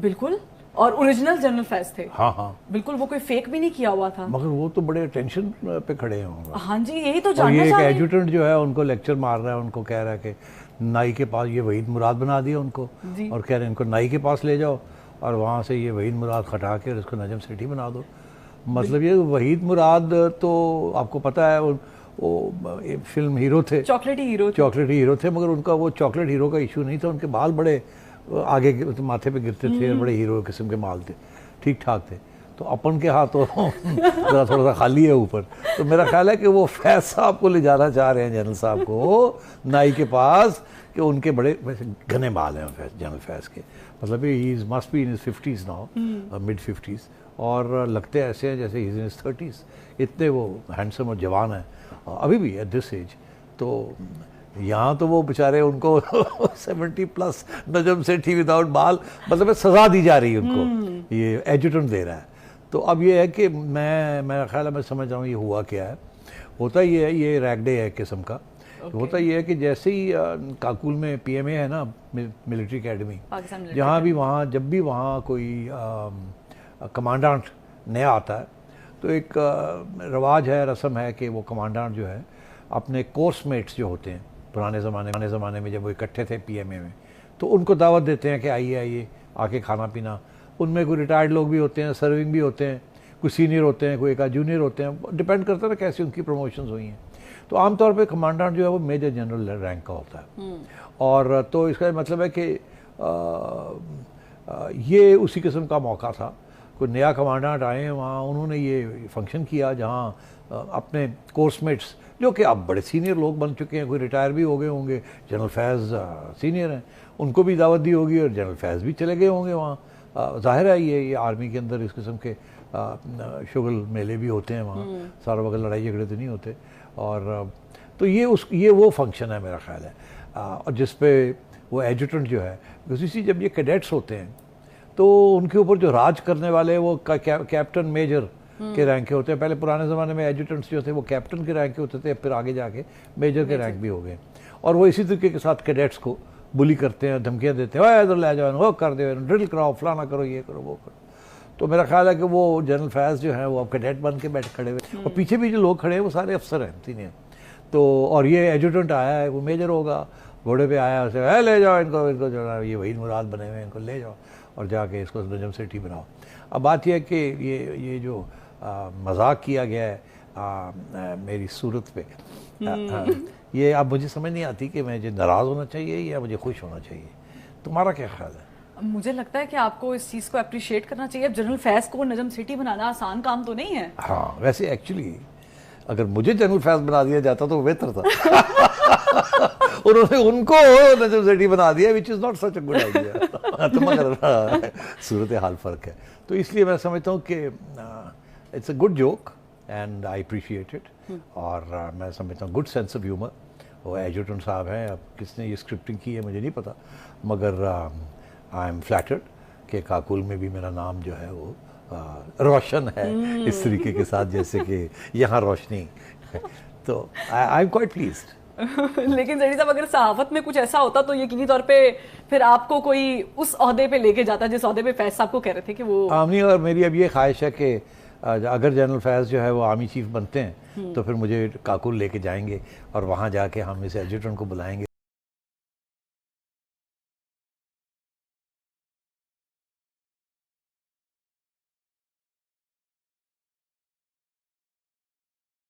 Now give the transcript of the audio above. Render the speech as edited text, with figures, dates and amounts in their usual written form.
بالکل, اور original general فیض تھے. ہاں ہاں بالکل, وہ کوئی فیک بھی نہیں کیا ہوا تھا. مگر وہ تو بڑے ٹینشن پہ کھڑے ہوں گے. ہاں جی, یہی تو اور جاننا یہ ایک چاہ رہے ہیں. ایڈجوٹنٹ جو ہے ان کو لیکچر مار رہا ہے, ان کو کہہ رہا ہے کہ نائی کے پاس, یہ وحید مراد بنا دیا ان کو, اور کہہ رہے ہیں ان کو نائی کے پاس لے جاؤ اور وہاں سے یہ وحید مراد ہٹا کے اور اس کو نجم سیٹھی بنا دو. مطلب یہ وحید مراد تو آپ کو پتہ ہے وہ فلم ہیرو تھے, چاکلیٹ ہیرو تھے, مگر ان کا وہ چاکلیٹ ہیرو کا ایشو نہیں تھا. ان کے بال بڑے آگے ماتھے پہ گرتے تھے, بڑے ہیرو قسم کے بال تھے, ٹھیک ٹھاک تھے. تو اپن کے ہاتھ تھوڑا سا خالی ہے اوپر. تو میرا خیال ہے کہ وہ فیض صاحب کو لے جانا چاہ رہے ہیں, جنرل صاحب کو نائی کے پاس, کہ ان کے بڑے ویسے گھنے بال ہیں جنرل فیض کے. مطلب he is must be in his 50s now, mid 50s, اور لگتے ایسے ہیں جیسے ہی از ان ہز 30s. اتنے وہ ہینڈسم اور جوان ہیں ابھی بھی ایٹ دس ایج. تو یہاں تو وہ بیچارے ان کو 70+ نجم سیٹھی وداؤٹ بال, مطلب سزا دی جا رہی ہے ان کو, یہ ایڈجوٹنٹ دے رہا ہے. تو اب یہ ہے کہ میرا خیال ہے, میں سمجھ رہا ہوں یہ ہوا کیا ہے. ہوتا یہ ہے, یہ ریگ ڈے ہے ایک قسم کا. ہوتا یہ ہے کہ جیسے ہی کاکول میں پی ایم اے ہے نا, ملٹری اکیڈمی, جہاں بھی وہاں جب بھی وہاں کوئی کمانڈانٹ نیا آتا ہے تو ایک رواج ہے, رسم ہے کہ وہ کمانڈانٹ جو ہے اپنے کورس میٹس جو ہوتے ہیں پرانے زمانے میں جب وہ اکٹھے تھے پی ایم اے میں, تو ان کو دعوت دیتے ہیں کہ آئیے آ کے کھانا پینا. ان میں کوئی ریٹائرڈ لوگ بھی ہوتے ہیں, سرونگ بھی ہوتے ہیں, کوئی سینئر ہوتے ہیں, کوئی ایک جونیئر ہوتے ہیں, ڈپینڈ کرتا ہے کیسی ان کی پروموشنز ہوئی ہیں. تو عام طور پہ کمانڈنٹ جو ہے وہ میجر جنرل رینک کا ہوتا ہے. اور تو اس کا مطلب ہے کہ یہ اسی قسم کا موقع تھا. کوئی نیا کمانڈنٹ آئے ہیں وہاں, انہوں نے یہ فنکشن کیا جہاں اپنے کورس میٹس جو کہ اب بڑے سینئر لوگ بن چکے ہیں, کوئی ریٹائر بھی ہو گئے ہوں گے, جنرل فیض سینئر ہیں, ان کو بھی دعوت دی ہوگی, اور جنرل فیض بھی چلے گئے ہوں گے وہاں. ظاہر ہے یہ آرمی کے اندر اس قسم کے شغل میلے بھی ہوتے ہیں وہاں, سارا وقت لڑائی جھگڑے تو نہیں ہوتے. اور تو یہ وہ فنکشن ہے میرا خیال ہے, اور جس پہ وہ ایڈجوٹنٹ جو ہے, اسی جب یہ کیڈیٹس ہوتے ہیں تو ان کے اوپر جو راج کرنے والے وہ کیپٹن میجر کے رینک کے ہوتے ہیں. پہلے پرانے زمانے میں ایڈجوٹنٹس جو تھے وہ کیپٹن کے رینک کے ہوتے تھے, پھر آگے جا کے میجر کے رینک بھی ہو گئے. اور وہ اسی طریقے کے ساتھ کیڈیٹس کو بلی کرتے ہیں, دھمکیاں دیتے ہیں, ادھر لے جاؤ, وہ کر دو, ڈرل کراؤ, فلانا کرو, یہ کرو, وہ کرو. تو میرا خیال ہے کہ وہ جنرل فیض جو ہیں وہ اب کیڈیٹ بن کے بیٹھ کھڑے ہوئے, اور پیچھے بھی جو لوگ کھڑے ہیں وہ سارے افسر ہیں سینئر. تو اور یہ ایڈجوٹنٹ آیا ہے, وہ میجر ہوگا, گھوڑے پہ آیا, اسے لے جاؤ ان کو جو ہے یہ وحید مراد بنے ہوئے ہیں, ان کو لے جاؤ اور جا کے اس کو نجم سیٹھی بناؤ. اب بات یہ ہے کہ یہ جو مذاق کیا گیا ہے میری صورت پہ, یہ اب مجھے سمجھ نہیں آتی کہ مجھے ناراض ہونا چاہیے یا مجھے خوش ہونا چاہیے. تمہارا کیا خیال ہے؟ مجھے لگتا ہے کہ آپ کو اس چیز کو اپریشیٹ کرنا چاہیے. اب جنرل فیض کو نجم سیٹھی بنانا آسان کام تو نہیں ہے. ہاں ویسے ایکچولی اگر مجھے جنرل فیض بنا دیا جاتا تو بہتر تھا. انہوں نے ان کو نجم سیٹھی بنا دیا, which is not such a good idea. تو مگر صورت حال فرق ہے, تو اس لیے میں سمجھتا ہوں کہ it's a good joke and I appreciate it. اور میں سمجھتا ہوں گڈ سینس آف ہیومر. وہ ایڈجوٹنٹ صاحب ہیں, اب کس نے یہ اسکرپٹنگ کی ہے مجھے نہیں پتا, مگر آئی ایم فلیٹرڈ کہ کاکول میں بھی میرا نام جو ہے وہ روشن ہے اس طریقے کے ساتھ جیسے کہ یہاں روشنی. تو آئی ایم کوائٹ پلیزڈ. لیکن زیڈی صاحب اگر صحافت میں کچھ ایسا ہوتا تو یقینی طور پہ پھر آپ کو کوئی اس عہدے پہ لے کے جاتا جس عہدے پہ فیض صاحب کو کہہ رہے تھے کہ وہ آمنی. اور میری اب یہ خواہش ہے کہ اگر جنرل فیض جو ہے وہ آرمی چیف بنتے ہیں تو پھر مجھے کاکول لے کے جائیں گے اور وہاں جا کے ہم اس ایڈجوٹنٹ کو بلائیں گے